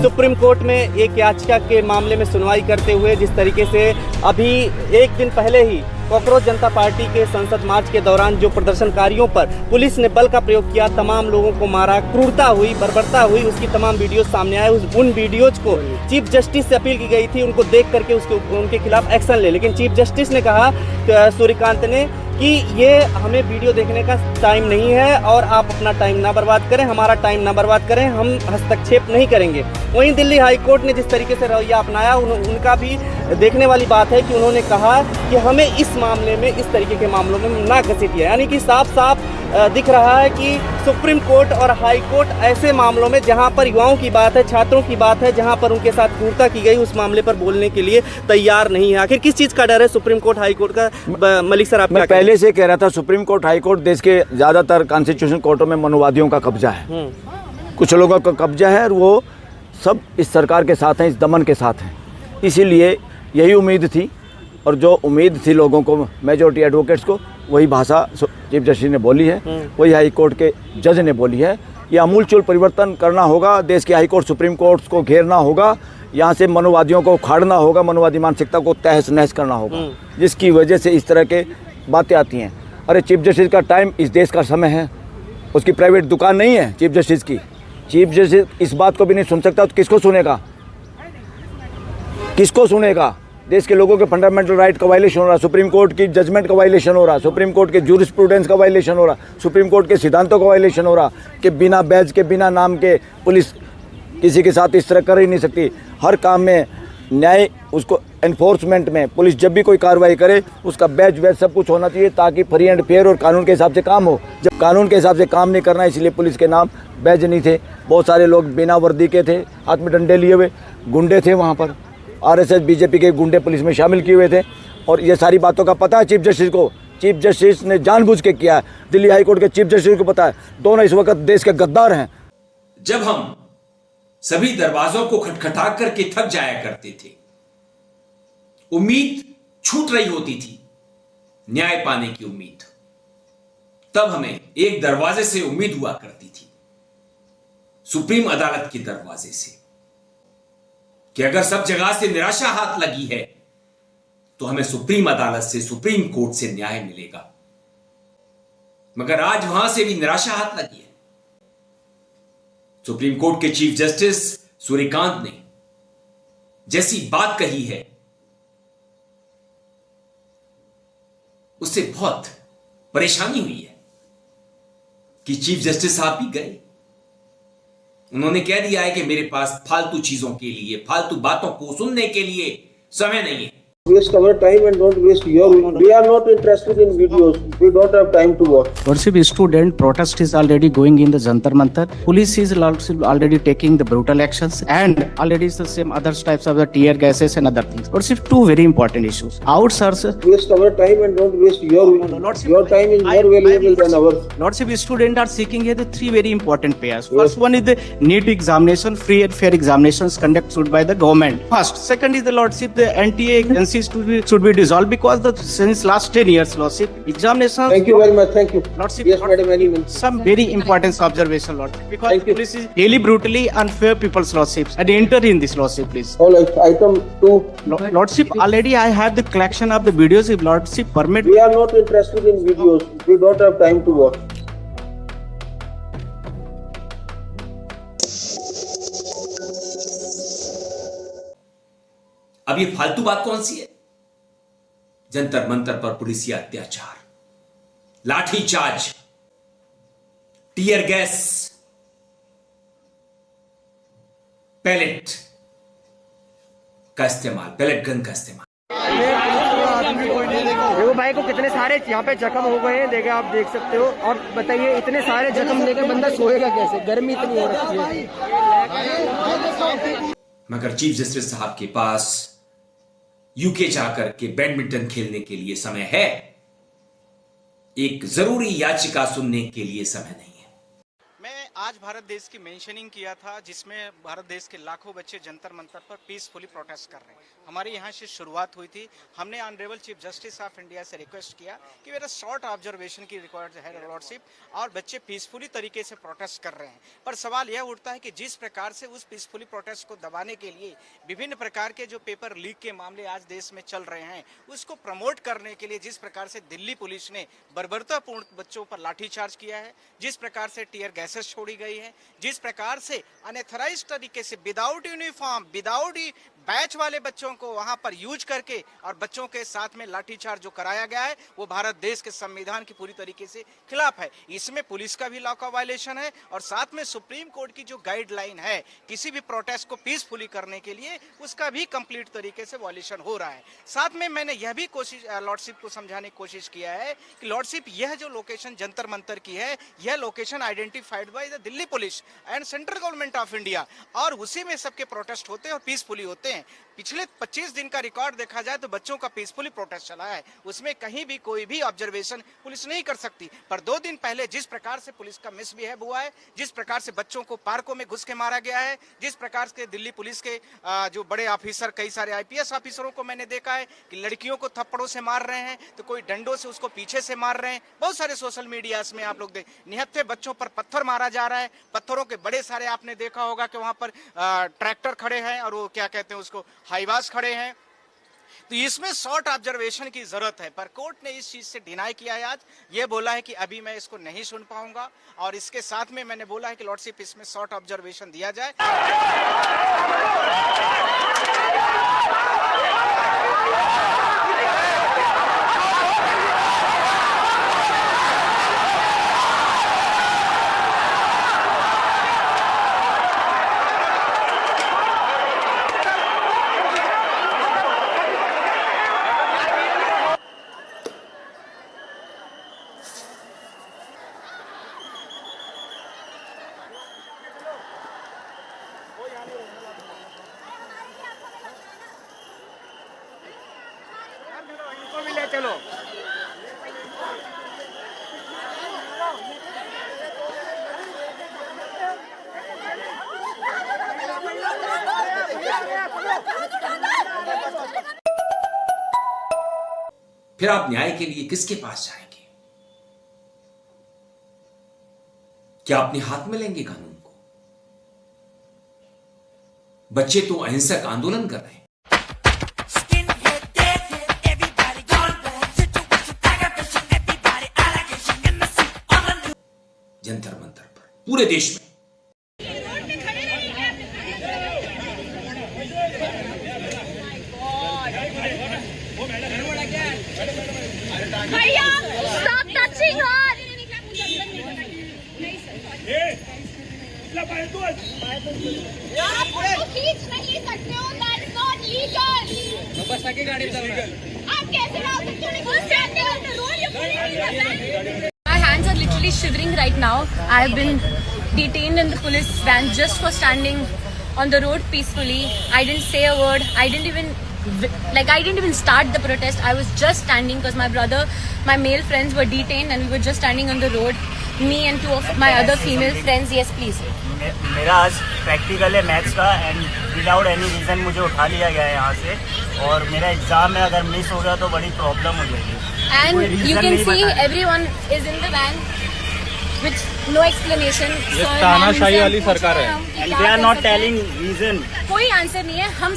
Supreme court में एक याचिका के मामले में सुनवाई करते हुए जिस तरीके से अभी एक दिन पहले ही कॉकरोच जनता पार्टी के संसद मार्च के दौरान जो प्रदर्शनकारियों पर पुलिस ने बल का प्रयोग किया, तमाम लोगों को मारा, क्रूरता हुई, बर्बरता हुई, उसकी तमाम वीडियोस सामने आए। उन वीडियोज को चीफ जस्टिस से अपील की गई थी उनको देख करके उनके खिलाफ एक्शन ले, लेकिन चीफ जस्टिस ने कहा सूर्यकांत ने कि ये हमें वीडियो देखने का टाइम नहीं है और आप अपना टाइम ना बर्बाद करें, हमारा टाइम ना बर्बाद करें, हम हस्तक्षेप नहीं करेंगे। वहीं दिल्ली हाई कोर्ट ने जिस तरीके से रवैया अपनाया उनका भी देखने वाली बात है कि उन्होंने कहा कि हमें इस मामले में, इस तरीके के मामलों में ना घसीटिए। यानी कि साफ साफ दिख रहा है कि सुप्रीम कोर्ट और हाई कोर्ट ऐसे मामलों में जहां पर युवाओं की बात है, छात्रों की बात है, जहां पर उनके साथ क्रूरता की गई, उस मामले पर बोलने के लिए तैयार नहीं है। आखिर किस चीज़ का डर है सुप्रीम कोर्ट हाई कोर्ट का? मलिक सर, आप मैं पहले से कह रहा था, सुप्रीम कोर्ट हाई कोर्ट देश के ज़्यादातर कॉन्स्टिट्यूशन कोर्टों में मनुवादियों का कब्जा है, कुछ लोगों का कब्जा है और वो सब इस सरकार के साथ हैं, इस दमन के साथ हैं। इसीलिए यही उम्मीद थी और जो उम्मीद थी लोगों को, मेजॉरिटी एडवोकेट्स को, वही भाषा चीफ जस्टिस ने बोली है, वही हाई कोर्ट के जज ने बोली है। ये अमूलचूल परिवर्तन करना होगा, देश के हाई कोर्ट सुप्रीम कोर्ट को घेरना होगा, यहाँ से मनुवादियों को उखाड़ना होगा, मनुवादी मानसिकता को तहस नहस करना होगा, जिसकी वजह से इस तरह के बातें आती हैं। अरे चीफ जस्टिस का टाइम इस देश का समय है, उसकी प्राइवेट दुकान नहीं है चीफ जस्टिस की। चीफ जस्टिस इस बात को भी नहीं सुन सकता तो किसको सुनेगा? किसको सुनेगा? देश के लोगों के फंडामेंटल राइट का वायलेशन हो रहा, सुप्रीम कोर्ट की जजमेंट का वायलेशन हो रहा, सुप्रीम कोर्ट के जूरिस्प्रूडेंस का वायलेशन हो रहा, सुप्रीम कोर्ट के सिद्धांतों का वायलेशन हो रहा कि बिना बैज के, बिना नाम के पुलिस किसी के साथ इस तरह कर ही नहीं सकती। हर काम में न्याय, उसको एनफोर्समेंट में पुलिस जब भी कोई कार्रवाई करे उसका बैज वैज सब कुछ होना चाहिए ताकि फ्री एंड फेयर और कानून के हिसाब से काम हो। जब कानून के हिसाब से काम नहीं करना, इसलिए पुलिस के नाम बैज नहीं थे। बहुत सारे लोग बिना वर्दी के थे, हाथ में डंडे लिए हुए गुंडे थे, वहाँ पर आरएसएस बीजेपी के गुंडे पुलिस में शामिल किए हुए थे। और ये सारी बातों का पता है चीफ जस्टिस को। चीफ जस्टिस ने जानबूझ के किया है, दिल्ली हाई कोर्ट के चीफ जस्टिस को पता है। दोनों इस वक्त देश के गद्दार हैं। जब हम सभी दरवाजों को खटखटा करके थक जाया करते थे, उम्मीद छूट रही होती थी, न्याय पाने की उम्मीद, तब हमें एक दरवाजे से उम्मीद हुआ करती थी, सुप्रीम अदालत के दरवाजे से, कि अगर सब जगह से निराशा हाथ लगी है तो हमें सुप्रीम अदालत से, सुप्रीम कोर्ट से न्याय मिलेगा। मगर आज वहां से भी निराशा हाथ लगी है। सुप्रीम कोर्ट के चीफ जस्टिस सूर्यकांत ने जैसी बात कही है उससे बहुत परेशानी हुई है कि चीफ जस्टिस साहब भी गए, उन्होंने कह दिया है कि मेरे पास फालतू चीजों के लिए, फालतू बातों को सुनने के लिए समय नहीं है। Waste our time and don't waste your. We are not interested in videos. We don't have time to watch. Lordship, student protest is already going in the Jantar Mantar. Police is already taking the brutal actions, and already is the same other types of the tear gases and other things. Lordship, two very important issues. Ours are Waste our time and don't waste your. Lordship, your time is more valuable than ours. Lordship, students are seeking here the three very important pairs. First one is the NEET examination, free and fair examinations conducted by the government. First, second is the Lordship, the NTA agency should be dissolved because since last 10 years, Lordship, examination. Thank you very much. Thank you. Lordship, Yes, Madam. Anyone. Some very important observation, Lord, because Thank you. police is daily brutally unfair people's Lordships and enter in this Lordship, please. All right. Item 2. Lordship, already I have the collection of the videos. If Lordship permit, We are not interested in videos. We don't have time to watch. अब ये फालतू बात कौन सी है? जंतर मंतर पर पुलिसिया अत्याचार, lathi charge, tear gas, palette का इस्तेमाल, पैलेट गन का इस्तेमाल। देखो भाई को कितने सारे यहाँ पे जख्म हो गए हैं, देखे आप देख सकते हो। और बताइए इतने सारे जख्म लेकर बंदा सोएगा कैसे? गर्मी इतनी हो रखी है। मगर चीफ जस्टिस साहब के पास यूके जाकर के बैडमिंटन खेलने के लिए समय है, एक जरूरी याचिका सुनने के लिए समय नहीं है। मैं आज भारत देश की मेंशनिंग किया था, जिसमें भारत देश के लाखों बच्चे जंतर मंतर पर पीसफुली प्रोटेस्ट कर रहे हैं। हमारे यहाँ से शुरुआत हुई थी। हमने honourable chief justice of India से रिक्वेस्ट किया कि मेरा शॉर्ट ऑब्जर्वेशन की रिक्वायर्ड है लॉर्डशिप, और बच्चे पीसफुली तरीके से प्रोटेस्ट कर रहे हैं। पर सवाल यह उठता है कि जिस प्रकार से उस पीसफुली प्रोटेस्ट को दबाने के लिए विभिन्न प्रकार के जो पेपर लीक के मामले आज देश में चल रहे हैं, उसको प्रमोट करने के लिए जिस प्रकार से दिल्ली पुलिस ने बर्बरतापूर्ण बच्चों पर लाठीचार्ज किया है, जिस प्रकार से टीयर गैसेस छोड़ी गई है, जिस प्रकार से अनएथराइज तरीके से विदाउट यूनिफॉर्म, विदाउट बैच वाले बच्चों को वहां पर यूज करके और बच्चों के साथ में लाठीचार्ज जो कराया गया है, वो भारत देश के संविधान की पूरी तरीके से खिलाफ है। इसमें पुलिस का भी लॉ का वायलेशन है और साथ में सुप्रीम कोर्ट की जो गाइडलाइन है किसी भी प्रोटेस्ट को पीसफुली करने के लिए, उसका भी कंप्लीट तरीके से वायलेशन हो रहा है। साथ में मैंने यह भी कोशिश लॉर्डशिप को समझाने की कोशिश किया है कि लॉर्डशिप यह जो लोकेशन जंतर मंतर की है, यह location identified by the Delhi police and central government of India, और उसी में सबके प्रोटेस्ट होते हैं और पीसफुली होते हैं। पिछले 25 दिन का रिकॉर्ड देखा जाए तो बच्चों का पीसफुली प्रोटेस्ट चला है, उसमें कहीं भी कोई भी ऑब्जर्वेशन पुलिस नहीं कर सकती। पर 2 दिन पहले जिस प्रकार से पुलिस का मिसबिहेव हुआ है, जिस प्रकार से बच्चों को पार्कों में घुस के मारा गया है, जिस प्रकार से दिल्ली पुलिस के जो बड़े ऑफिसर, कई सारे IPS ऑफिसरों को मैंने देखा है कि लड़कियों को थप्पड़ों से मार रहे हैं, तो कोई डंडों से उसको पीछे से मार रहे हैं। बहुत सारे सोशल मीडिया में आप लोग निहत्थे बच्चों पर पत्थर मारा जा रहा है। पत्थरों के बड़े सारे आपने देखा होगा कि वहां पर ट्रैक्टर खड़े हैं और वो क्या कहते हैं उसको, हाईवास खड़े हैं। तो इसमें शॉर्ट ऑब्जर्वेशन की जरूरत है, पर कोर्ट ने इस चीज से डिनाई किया है। आज ये बोला है कि अभी मैं इसको नहीं सुन पाऊंगा, और इसके साथ में मैंने बोला है कि लॉर्डशिप इसमें शॉर्ट ऑब्जर्वेशन दिया जाए। चलो फिर आप न्याय के लिए किसके पास जाएंगे? क्या अपने हाथ में लेंगे कानून को? बच्चे तो अहिंसक आंदोलन कर रहे हैं। जंतर मंतर पर पूरे देश में भैया stop touching her. आप उसको खींच नहीं सकते हो, that is not legal. बस आगे गाड़ी चल, आप कैसे ला सकते हो? Who's standing on the road? You're pulling me in the back. My hands are literally shivering right now. I have been detained in the police van just for standing on the road peacefully. I didn't say a word. I didn't even start the protest. I was just standing because my brother, my male friends were detained and we were just standing on the road. Me and 2 of my other female friends. Yes, please. मेरा आज practical है maths का, and without any reason मुझे उठा लिया गया है यहाँ से, और मेरा एग्जाम में अगर मिस हो गया तो बड़ी प्रॉब्लम हो जाएगी। And you can see everyone is in the van with no explanation. ये तानाशाही वाली सरकार है। And they are not telling reason. कोई आंसर नहीं है। हम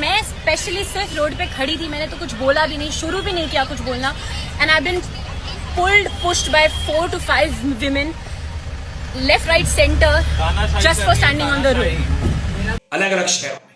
मैं स्पेशली सिर्फ रोड पे खड़ी थी, मैंने तो कुछ बोला भी नहीं, शुरू भी नहीं किया कुछ बोलना। And I've been pushed by 4 to 5 women, left, right, center, just for standing on the road. अलग अलग शहरों में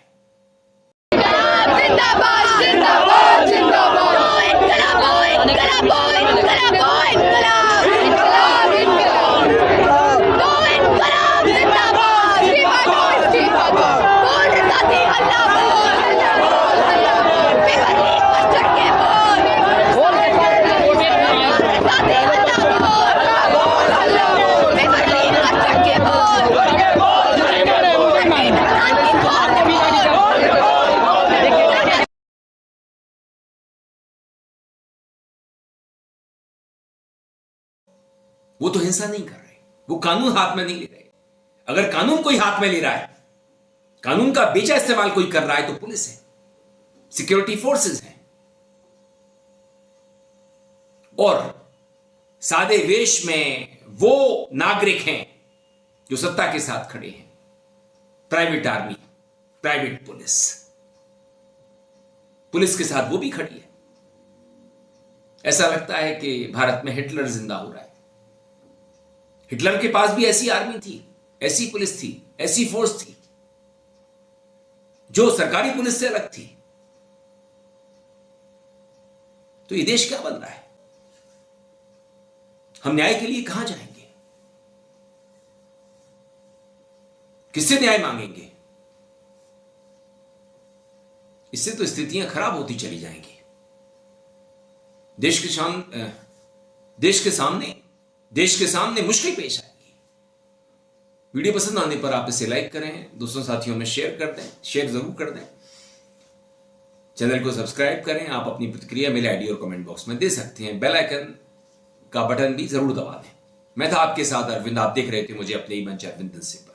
वो तो हिंसा नहीं कर रहे, वो कानून हाथ में नहीं ले रहे, अगर कानून कोई हाथ में ले रहा है, कानून का बेजा इस्तेमाल कोई कर रहा है, तो पुलिस है, सिक्योरिटी फोर्सेस हैं। और सादे वेश में वो नागरिक हैं जो सत्ता के साथ खड़े हैं, private army, private police. Police के साथ वो भी खड़ी है। ऐसा लगता है कि भारत में हिटलर जिंदा हो रहा है। हिटलर के पास भी ऐसी आर्मी थी, ऐसी पुलिस थी, ऐसी फोर्स थी जो सरकारी पुलिस से अलग थी। तो ये देश क्या बन रहा है? हम न्याय के लिए कहां जाएंगे? किससे न्याय मांगेंगे? इससे तो स्थितियां खराब होती चली जाएंगी। देश के सामने मुश्किल पेश आएगी। वीडियो पसंद आने पर आप इसे लाइक करें, दोस्तों साथियों में शेयर कर दें, शेयर जरूर कर दें। चैनल को सब्सक्राइब करें। आप अपनी प्रतिक्रिया मेरे आईडी और कमेंट बॉक्स में दे सकते हैं। बेल आइकन का बटन भी जरूर दबा दें। मैं था आपके साथ अरविंद, आप देख रहे थे मुझे अपने ही मंच अरविंद से।